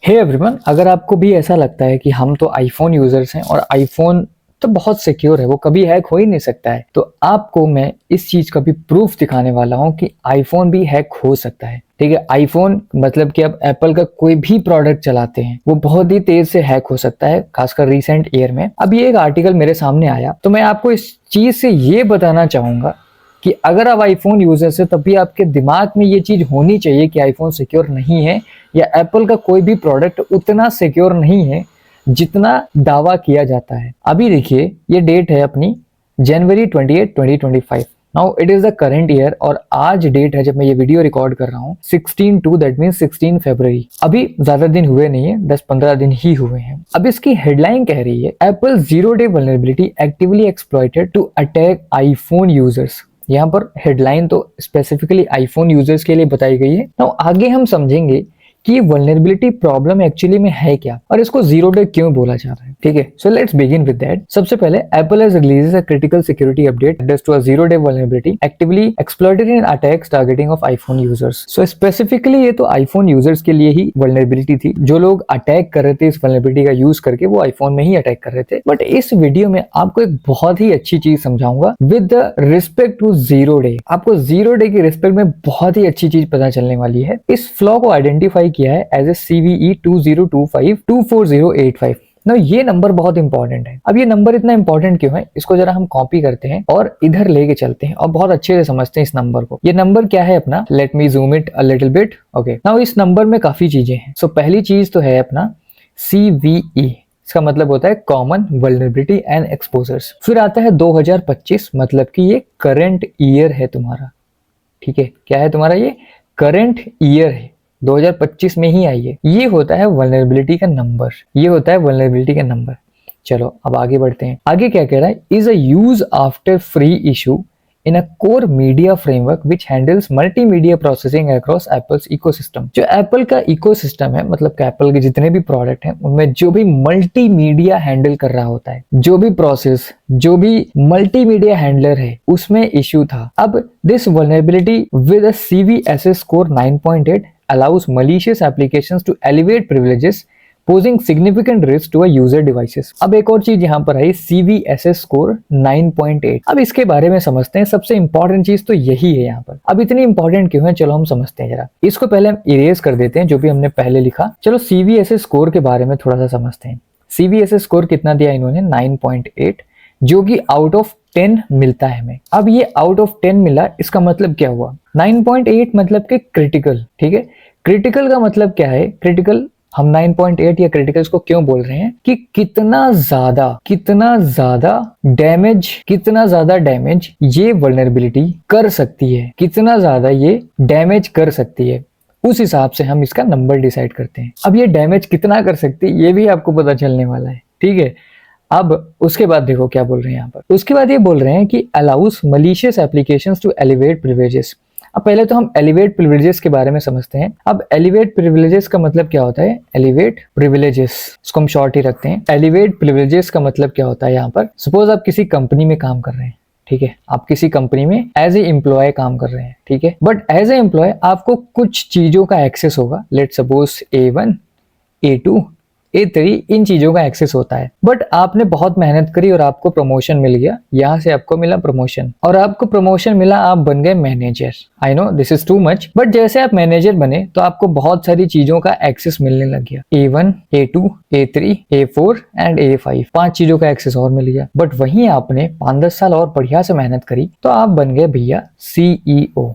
Hey everyone, अगर आपको भी ऐसा लगता है कि हम तो आईफोन यूजर्स हैं और आईफोन तो बहुत सिक्योर है, वो कभी हैक हो ही नहीं सकता है, तो आपको मैं इस चीज का भी प्रूफ दिखाने वाला हूं कि आईफोन भी हैक हो सकता है। ठीक है, आईफोन मतलब कि अब एप्पल का कोई भी प्रोडक्ट चलाते हैं वो बहुत ही तेज से हैक हो सकता है, खासकर रिसेंट ईयर में। अब ये एक आर्टिकल मेरे सामने आया तो मैं आपको इस चीज से ये बताना चाहूंगा कि अगर आप आईफोन यूजर्स है तब भी आपके दिमाग में ये चीज होनी चाहिए कि आईफोन सिक्योर नहीं है या एप्पल का कोई भी प्रोडक्ट उतना सिक्योर नहीं है जितना दावा किया जाता है। अभी देखिए, ये डेट है अपनी जनवरी 28, 2025। Now it is the current year और आज डेट है जब मैं ये वीडियो रिकॉर्ड कर रहा हूँ 16/2, दैट मीन 16 फरवरी। अभी ज्यादा दिन हुए नहीं है, 10-15 दिन ही हुए हैं। अब इसकी हेडलाइन कह रही है Apple zero day vulnerability actively exploited to attack iPhone users. यहाँ पर हेडलाइन तो स्पेसिफिकली आईफोन यूजर्स के लिए बताई गई है। नाउ आगे हम समझेंगे कि वल्नरेबिलिटी प्रॉब्लम एक्चुअली में है क्या और इसको जीरो डे क्यों बोला जा रहा है। ठीक है, so let's begin with that. सबसे पहले Apple has releases a critical security update that's to a zero day vulnerability actively exploited in attacks targeting of iPhone users. So specifically ये तो आईफोन यूजर्स के लिए ही वल्नरेबिलिटी थी, जो लोग attack कर रहे थे इस वल्नरेबिलिटी का यूज करके वो आईफोन में ही अटैक कर रहे थे। बट इस वीडियो में आपको एक बहुत ही अच्छी चीज समझाऊंगा with respect to zero day. आपको जीरो डे की रिस्पेक्ट में बहुत ही अच्छी चीज पता चलने वाली है। इस फ्लॉ को आइडेंटिफाई किया है एज ए CVE 20252408 ना। ये नंबर बहुत इंपॉर्टेंट है। अब ये नंबर इतना इंपॉर्टेंट क्यों है, इसको जरा हम कॉपी करते हैं और इधर लेके चलते हैं और बहुत अच्छे से समझते हैं इस नंबर को। ये नंबर क्या है अपना, let me zoom it a little bit. Okay, now इस नंबर में काफी चीजें हैं। सो पहली चीज तो है अपना CVE, इसका मतलब होता है कॉमन वल्नरेबिलिटी एंड एक्सपोजर्स। फिर आता है 2025, मतलब कि ये करंट ईयर है तुम्हारा। ठीक है, क्या है तुम्हारा, ये करंट ईयर है, 2025 में ही आई है। ये होता है वल्नरेबिलिटी का नंबर, ये होता है वल्नरेबिलिटी का नंबर। चलो अब आगे बढ़ते हैं। आगे क्या कह रहा है, is a use after free issue in a core media framework which handles multimedia processing across apples ecosystem. जो एप्पल का इकोसिस्टम है, मतलब कि एप्पल के जितने भी प्रोडक्ट हैं उनमें जो भी मल्टीमीडिया हैंडल कर रहा होता है, जो भी प्रोसेस, जो भी मल्टीमीडिया हैंडलर है, उसमें इश्यू था। अब this vulnerability with a CVSS score 9.8 allows malicious applications to elevate privileges posing significant risk to a user devices। अब एक और चीज यहाँ पर आई, CVSS स्कोर 9.8। अब इसके बारे में समझते हैं। सबसे इंपॉर्टेंट चीज तो यही है यहाँ पर। अब इतनी इंपॉर्टेंट क्यों है, चलो हम समझते हैं जरा। इसको पहले हम इरेज कर देते हैं जो भी हमने पहले लिखा। चलो CVSS स्कोर के बारे में थोड़ा सा समझते हैं। CVSS स्कोर कितना दिया इन्होंने, 9.8, जो कि आउट ऑफ 10 मिलता है हमें। अब ये आउट ऑफ 10 मिला, इसका मतलब क्या हुआ, 9.8 मतलब कि क्रिटिकल। ठीक है, क्रिटिकल का मतलब क्या है, क्रिटिकल हम 9.8 या क्रिटिकल्स को क्यों बोल रहे हैं कि कितना ज्यादा डैमेज ये वल्नरेबिलिटी कर सकती है, कितना ज्यादा ये डैमेज कर सकती है, उस हिसाब से हम इसका नंबर डिसाइड करते हैं। अब ये डैमेज कितना कर सकती है ये भी आपको पता चलने वाला है। ठीक है, अब उसके बाद देखो क्या बोल रहे हैं यहाँ पर। उसके बाद ये बोल रहे हैं कि allows malicious applications to elevate privileges. अब पहले तो हम एलिवेट प्रिविलेजेस के बारे में समझते हैं। अब एलिवेट प्रिविलेजेस का मतलब क्या होता है, एलिवेट प्रिविलेजेस, इसको हम शॉर्ट ही रखते हैं। एलिवेट प्रिविलेजेस का मतलब क्या होता है, यहाँ पर सपोज आप किसी कंपनी में काम कर रहे हैं। ठीक है, आप किसी कंपनी में एज ए एम्प्लॉय काम कर रहे हैं। ठीक है, बट एज ए एम्प्लॉय आपको कुछ चीजों का एक्सेस होगा। Let suppose A1, A2, A3, इन चीजों का एक्सेस होता है। बट आपने बहुत मेहनत करी और आपको प्रमोशन मिल गया, यहाँ से आपको मिला प्रमोशन और आपको प्रमोशन मिला, आप बन गए manager. I know this is too much, but जैसे आप मैनेजर बने तो आपको बहुत सारी चीजों का एक्सेस मिलने लग गया। A1, A2, A3, A4 and A5, 5 चीजों का एक्सेस और मिल गया। बट वहीं आपने 5-10 साल और बढ़िया से मेहनत करी तो आप बन गए भैया CEO।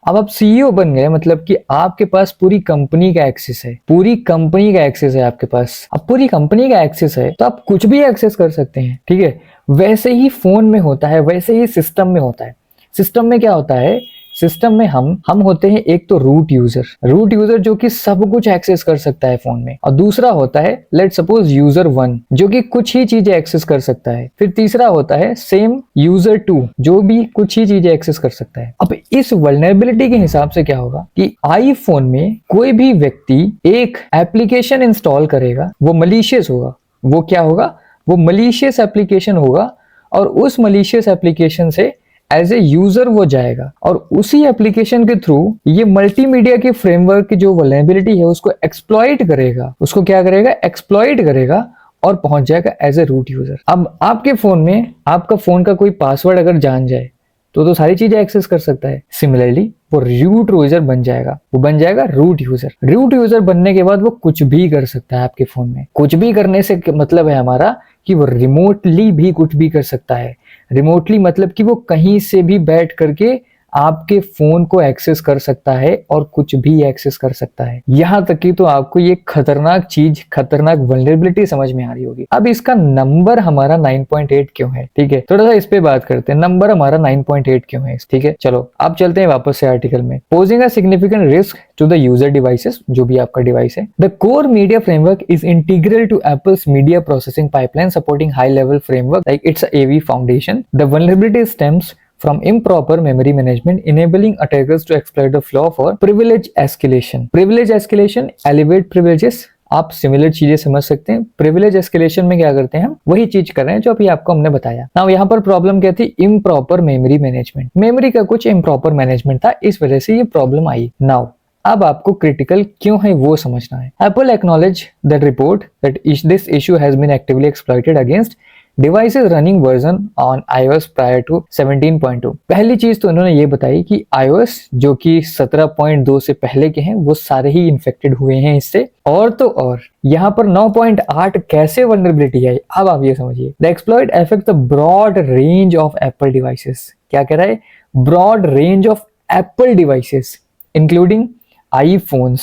अब आप CEO बन गए, मतलब कि आपके पास पूरी कंपनी का एक्सेस है, पूरी कंपनी का एक्सेस है आपके पास। अब पूरी कंपनी का एक्सेस है तो आप कुछ भी एक्सेस कर सकते हैं। ठीक है, वैसे ही फोन में होता है, वैसे ही सिस्टम में होता है। सिस्टम में क्या होता है, सिस्टम में हम होते हैं एक तो रूट यूजर जो कि सब कुछ एक्सेस कर सकता है फोन में, और दूसरा होता है लेट सपोज यूजर 1 जो कि कुछ ही चीजें एक्सेस कर सकता है। फिर तीसरा होता है सेम यूजर 2 जो भी कुछ ही चीजें एक्सेस कर सकता है। अब इस वल्नरेबिलिटी के हिसाब से क्या होगा कि आईफोन में कोई भी व्यक्ति एक एप्लीकेशन इंस्टॉल करेगा, वो मलिशियस होगा। वो क्या होगा, वो मलिशियस एप्लीकेशन होगा और उस मलिशियस एप्लीकेशन से एज ए यूजर वो जाएगा और उसी एप्लीकेशन के थ्रू ये मल्टीमीडिया के फ्रेमवर्क की जो वल्नरेबिलिटी है उसको एक्सप्लॉइट करेगा। उसको क्या करेगा? एक्सप्लॉइट करेगा और पहुंच जाएगा एज ए रूट यूजर। अब आपके फोन में आपका फोन का कोई पासवर्ड अगर जान जाए तो सारी चीजें एक्सेस कर सकता है। सिमिलरली वो रूट यूजर बन जाएगा, वो बन जाएगा रूट यूजर। रूट यूजर बनने के बाद वो कुछ भी कर सकता है आपके फोन में। कुछ भी करने से मतलब है हमारा कि वो रिमोटली भी कुछ भी कर सकता है। रिमोटली मतलब कि वो कहीं से भी बैठ करके आपके फोन को एक्सेस कर सकता है और कुछ भी एक्सेस कर सकता है। यहां तक कि तो आपको ये खतरनाक चीज, खतरनाक वल्नरेबिलिटी समझ में आ रही होगी। अब इसका नंबर हमारा 9.8 क्यों है? ठीक है, थोड़ा सा इस पे बात करते हैं। नंबर हमारा 9.8 क्यों है? ठीक है, चलो अब चलते हैं वापस से आर्टिकल में। Posing a significant risk to the user devices, जो भी आपका डिवाइस है। The core media framework is integral to Apple's media processing pipeline supporting high level framework like its AV foundation. The vulnerability stems from improper memory management, enabling attackers to exploit the flaw for privilege escalation. Privilege escalation, elevate privileges, आप similar चीजें समझ सकते हैं। Privilege escalation में क्या करते हैं? हम वही चीज कर रहे हैं जो अभी आपको हमने बताया। नाउ यहाँ पर प्रॉब्लम क्या थी? Improper memory management. मेमोरी का कुछ इम्प्रॉपर मैनेजमेंट था, इस वजह से ये प्रॉब्लम आई। नाउ अब आपको क्रिटिकल क्यों है वो समझना है। Apple acknowledge that report that this issue has been actively exploited against devices running version on iOS prior to 17.2। पहली चीज तो उन्होंने ये बताई कि iOS जो कि 17.2 से पहले के हैं वो सारे ही इन्फेक्टेड हुए हैं इससे। और तो और यहाँ पर 9.8 कैसे वल्नरेबिलिटी आई, अब आप ये समझिए। The exploit affect the broad range of Apple devices. क्या कह रहा है? Broad range of Apple devices including iPhones,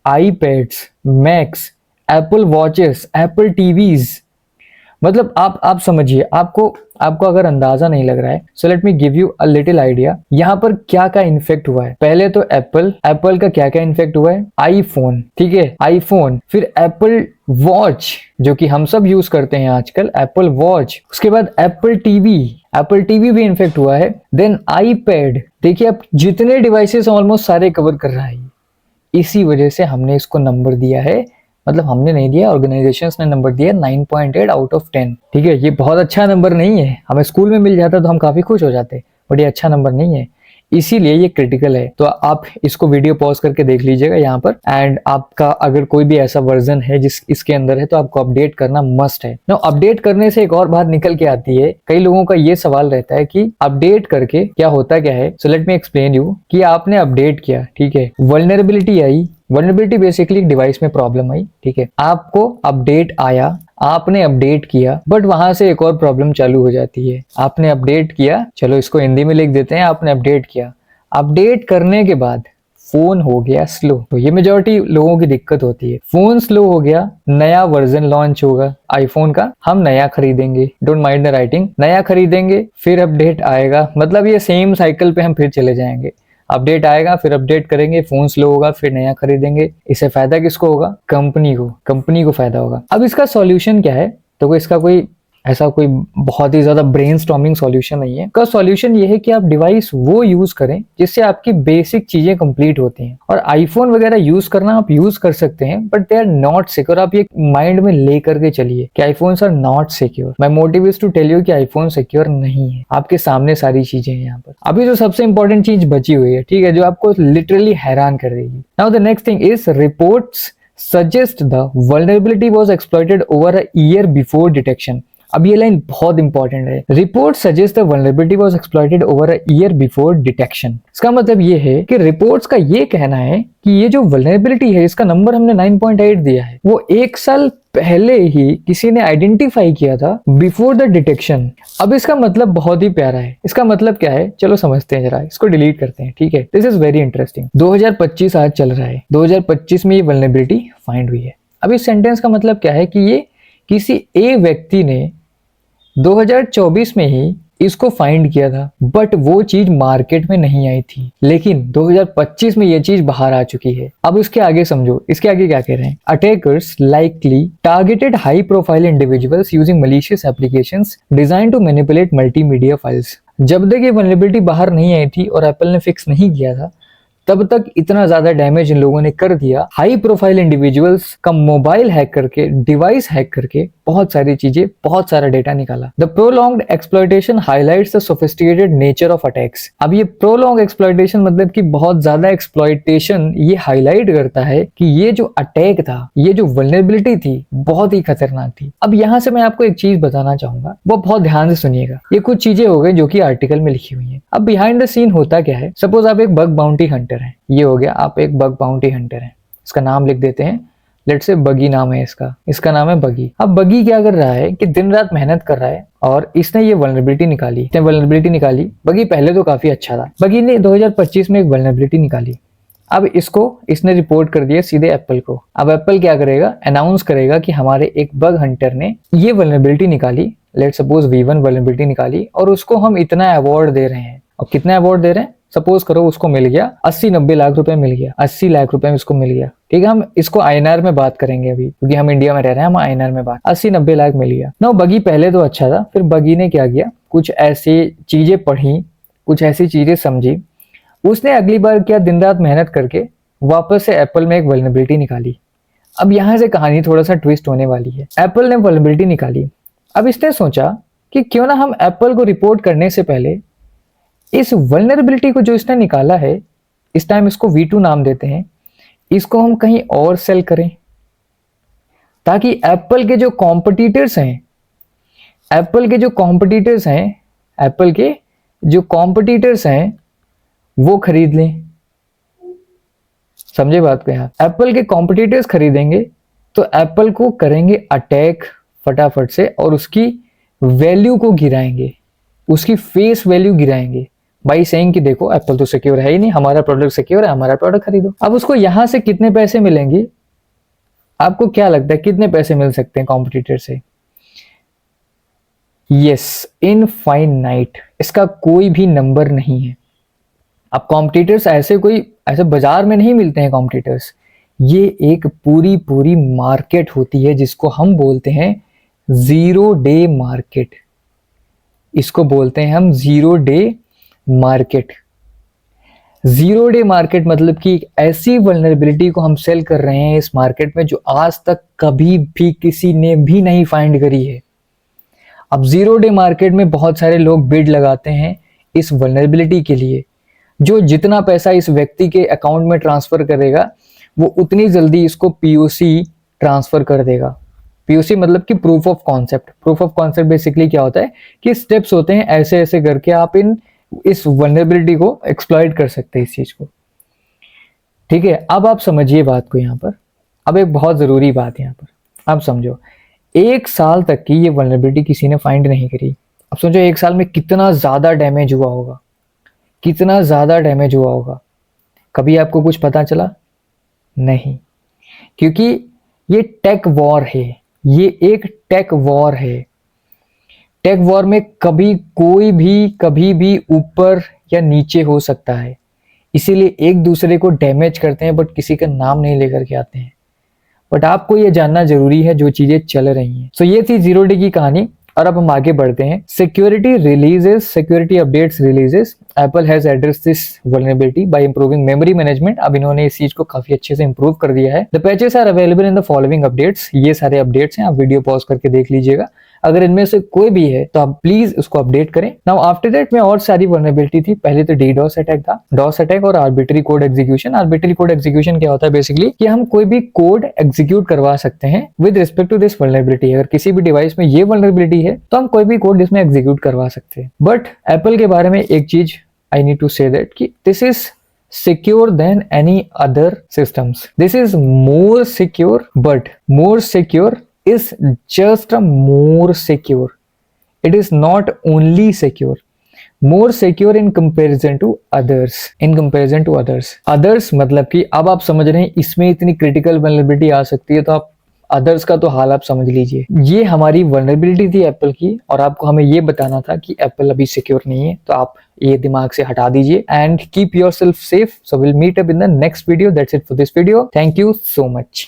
iPads, Macs, Apple Watches, Apple TVs। मतलब आप समझिए, आपको अगर अंदाजा नहीं लग रहा है, so let me give you a little idea. यहाँ पर क्या क्या इन्फेक्ट हुआ है। पहले तो एप्पल का क्या क्या इन्फेक्ट हुआ है? आईफोन, ठीक है, आईफोन, फिर एप्पल वॉच जो कि हम सब यूज करते हैं आजकल, एप्पल वॉच। उसके बाद एप्पल टीवी भी इन्फेक्ट हुआ है। Then iPad. देखिए अब जितने डिवाइसेस ऑलमोस्ट सारे कवर कर रहा है। इसी वजह से हमने इसको नंबर दिया है, मतलब हमने नहीं दिया, ऑर्गेनाइजेशंस ने नंबर दिया 9.8 आउट ऑफ 10। ठीक है, ये बहुत अच्छा नंबर नहीं है। हमें स्कूल में मिल जाता तो हम काफी खुश हो जाते, बट ये अच्छा नंबर नहीं है, इसीलिए ये क्रिटिकल है। तो आप इसको वीडियो पॉज करके देख लीजिएगा यहाँ पर। एंड आपका अगर कोई भी ऐसा वर्जन है जिस इसके अंदर है तो आपको अपडेट करना मस्ट है। नो, अपडेट करने से एक और बात निकल के आती है। कई लोगों का ये सवाल रहता है कि अपडेट करके क्या होता क्या है। So let me explain you कि आपने अपडेट किया, ठीक है, वल्नरेबिलिटी आई। वल्नरेबिलिटी बेसिकली डिवाइस में प्रॉब्लम आई, ठीक है, आपको अपडेट आया, आपने अपडेट किया, बट वहां से एक और प्रॉब्लम चालू हो जाती है। आपने अपडेट किया, चलो इसको हिंदी में लिख देते हैं, आपने अपडेट किया, अपडेट करने के बाद फोन हो गया स्लो। तो ये मेजॉरिटी लोगों की दिक्कत होती है। फोन स्लो हो गया, नया वर्जन लॉन्च होगा आईफोन का, हम नया खरीदेंगे, डोंट माइंड द राइटिंग, नया खरीदेंगे, फिर अपडेट आएगा, मतलब ये सेम साइकिल पे हम फिर चले जाएंगे। अपडेट आएगा, फिर अपडेट करेंगे, फोन स्लो होगा, फिर नया खरीदेंगे। इससे फायदा किसको होगा? कंपनी को फायदा होगा। अब इसका सॉल्यूशन क्या है? तो इसका कोई ऐसा कोई बहुत ही ज्यादा ब्रेनस्टॉर्मिंग सॉल्यूशन नहीं है। का सॉल्यूशन ये है कि आप डिवाइस वो यूज करें जिससे आपकी बेसिक चीजें कंप्लीट होती हैं। और आईफोन वगैरह यूज करना आप यूज कर सकते हैं, but they are not secure. आप ये माइंड में लेकर के चलिए कि iPhones are not secure. My motive is to tell you कि आईफोन सिक्योर नहीं है। आपके सामने सारी चीजें हैं यहाँ पर। अभी जो सबसे इंपॉर्टेंट चीज बची हुई है, ठीक है, जो आपको लिटरली हैरान कर देगी। Now the next thing is reports suggest the vulnerability was exploited over a year before detection. अब ये लाइन बहुत इंपॉर्टेंट है। Report suggest the vulnerability was exploited over a year before detection. इसका मतलब ये है कि रिपोर्ट्स का ये कहना है कि ये जो वल्नरेबिलिटी है, इसका नंबर हमने 9.8 दिया है, वो 1 साल पहले ही किसी ने आइडेंटिफाई किया था बिफोर द डिटेक्शन। अब इसका मतलब बहुत ही प्यारा है। इसका मतलब क्या है, चलो समझते हैं जरा, इसको डिलीट करते हैं, ठीक है। This is very interesting. 2025 आज चल रहा है, 2025 में ये वल्नरेबिलिटी फाइंड हुई है। अब इस सेंटेंस का मतलब क्या है कि ये किसी ए व्यक्ति ने 2024 में ही इसको फाइंड किया था, बट वो चीज मार्केट में नहीं आई थी, लेकिन 2025 में ये चीज बाहर आ चुकी है। अब उसके आगे समझो, इसके आगे क्या कह रहे हैं। Attackers likely targeted high profile individuals using malicious applications design to manipulate multimedia files. जब तक ये वल्नरेबिलिटी बाहर नहीं आई थी और एप्पल ने फिक्स नहीं किया था, तब तक इतना ज्यादा डैमेज इन लोगों ने कर दिया। हाई प्रोफाइल इंडिविजुअल्स का मोबाइल हैक करके, डिवाइस हैक करके बहुत सारी चीजें, बहुत सारा डेटा निकाला। The prolonged exploitation highlights the sophisticated nature of attacks. अब ये प्रोलॉन्ग एक्सप्लॉयटेशन मतलब कि बहुत ज्यादा एक्सप्लॉयटेशन ये हाईलाइट करता है कि ये जो अटैक था, ये जो वल्नरेबिलिटी थी, बहुत ही खतरनाक थी। अब यहाँ से मैं आपको एक चीज बताना चाहूंगा, वो बहुत ध्यान से सुनिएगा। ये कुछ चीजें हो गई जो कि आर्टिकल में लिखी हुई है। अब बिहाइंड द सीन होता क्या है, सपोज आप एक बग बाउंटी हंटर हैं, ये हो गया, आप एक बग बाउंटी हंटर हैं, इसका नाम लिख देते हैं, लेट्स से बगी नाम है इसका नाम है बगी। अब बगी क्या कर रहा है कि दिन रात मेहनत कर रहा है और इसने ये वल्नरेबिलिटी निकाली। बगी पहले तो काफी अच्छा था, बगी ने 2025 में एक वल्नरेबिलिटी निकाली। अब इसने रिपोर्ट कर दिया सीधे एप्पल को। अब एप्पल क्या करेगा, अनाउंस करेगा कि हमारे एक बग हंटर ने ये वल्नरेबिलिटी निकाली, लेट्स सपोज V1 वल्नरेबिलिटी निकाली, और उसको हम इतना अवार्ड दे रहे हैं। और कितना अवार्ड दे रहे हैं, सपोज करो उसको मिल गया 80-90 लाख रुपए मिल गया, 80 लाख रुपए में उसको मिल गया। ठीक है, हम इसको INR में बात करेंगे अभी, क्योंकि हम इंडिया में रह रहे हैं, हम INR में बात, 80-90 लाख मिल गया। नो, बगी पहले तो अच्छा था, फिर बगी ने क्या किया, कुछ ऐसी चीजें पढ़ी, कुछ ऐसी चीजें समझी, उसने अगली बार क्या, दिन रात मेहनत करके वापस से एप्पल में एक वल्नरेबिलिटी निकाली। अब यहाँ से कहानी थोड़ा सा ट्विस्ट होने वाली है। एप्पल ने वल्नरेबिलिटी निकाली, अब इसने सोचा कि क्यों ना हम एप्पल को रिपोर्ट करने से पहले इस वल्नरेबिलिटी को जो इसने निकाला है, इस टाइम इसको V2 नाम देते हैं, इसको हम कहीं और सेल करें, ताकि एप्पल के जो कॉम्पिटिटर्स हैं वो खरीद लें। समझे बात को, यहाँ एप्पल के कॉम्पिटिटर्स खरीदेंगे तो एप्पल को करेंगे अटैक फटाफट से, और उसकी वैल्यू को गिराएंगे, उसकी फेस वैल्यू गिराएंगे, बाई सेइंग कि देखो एप्पल तो सिक्योर है ही नहीं, हमारा प्रोडक्ट सिक्योर है, हमारा प्रोडक्ट खरीदो। अब उसको यहां से कितने पैसे मिलेंगे, आपको क्या लगता है कितने पैसे मिल सकते हैं कॉम्पिटिटर से? यस, इनफाइनाइट, इसका कोई भी नंबर नहीं है। अब कॉम्पिटिटर्स ऐसे बाजार में नहीं मिलते हैं कॉम्पिटिटर्स, ये एक पूरी मार्केट होती है जिसको हम बोलते हैं जीरो डे मार्केट। इसको बोलते हैं हम zero day market. Zero day market मतलब कि एक ऐसी वल्नरेबिलिटी को हम सेल कर रहे हैं इस मार्केट में जो आज तक कभी भी किसी ने भी नहीं फाइंड करी है। अब जीरो डे मार्केट में बहुत सारे लोग बिड लगाते हैं इस वल्नरेबिलिटी के लिए, जो जितना पैसा इस व्यक्ति के अकाउंट में ट्रांसफर करेगा वो उतनी जल्दी इसको POC ट्रांसफर कर देगा। POC मतलब कि proof of concept. Proof of concept basically क्या होता है कि स्टेप्स होते हैं, ऐसे ऐसे करके आप इस वल्नरेबिलिटी को एक्सप्लॉइट कर सकते हैं इस चीज को। ठीक है, अब आप समझिए बात को यहाँ पर। अब एक बहुत जरूरी बात यहाँ पर आप समझो, 1 साल तक की ये वल्नरेबिलिटी किसी ने फाइंड नहीं करी। अब सोचो 1 साल में कितना ज्यादा डैमेज हुआ होगा, कितना ज्यादा डैमेज हुआ होगा। कभी आपको कुछ पता चला? नहीं, क्योंकि ये टेक वॉर है, ये एक टेक वॉर है। टेक वॉर में कोई भी कभी भी ऊपर या नीचे हो सकता है, इसीलिए एक दूसरे को डैमेज करते हैं बट किसी का नाम नहीं लेकर के आते हैं। बट आपको ये जानना जरूरी है जो चीजें चल रही हैं। सो ये थी जीरो डे की कहानी, और अब हम आगे बढ़ते हैं। Security updates releases, Apple has address this vulnerability by improving memory management. अब इन्होंने इस चीज को काफी अच्छे से इंप्रूव कर दिया है। The patches are available in the following updates, ये सारे अपडेट्स हैं, आप वीडियो पॉज करके देख लीजिएगा। अगर इनमें से कोई भी है तो आप प्लीज उसको अपडेट करें। नाउ आफ्टर दैट में और सारी वल्नरेबिलिटी थी। पहले तो DDoS अटैक था, DOS अटैक और arbitrary code execution. Arbitrary code execution क्या होता है बेसिकली कि हम कोई भी कोड एग्जीक्यूट करवा सकते हैं with respect to this vulnerability. अगर किसी भी डिवाइस में ये वल्नरेबिलिटी है तो हम कोई भी कोड इसमें एग्जीक्यूट करवा सकते हैं। बट एप्पल के बारे में एक चीज I need to say that कि this is secure than any other systems. This is more secure, but more secure is just a more secure. It is not only secure, more secure in comparison to others. Others मतलब कि अब आप समझ रहे हैं इसमें इतनी critical vulnerability आ सकती है, तो आप अदर्स का तो हाल आप समझ लीजिए। ये हमारी वल्नरेबिलिटी थी एप्पल की, और आपको हमें ये बताना था कि एप्पल अभी सिक्योर नहीं है, तो आप ये दिमाग से हटा दीजिए and keep yourself safe. So will meet up in the next video. That's it for this video. Thank you so much.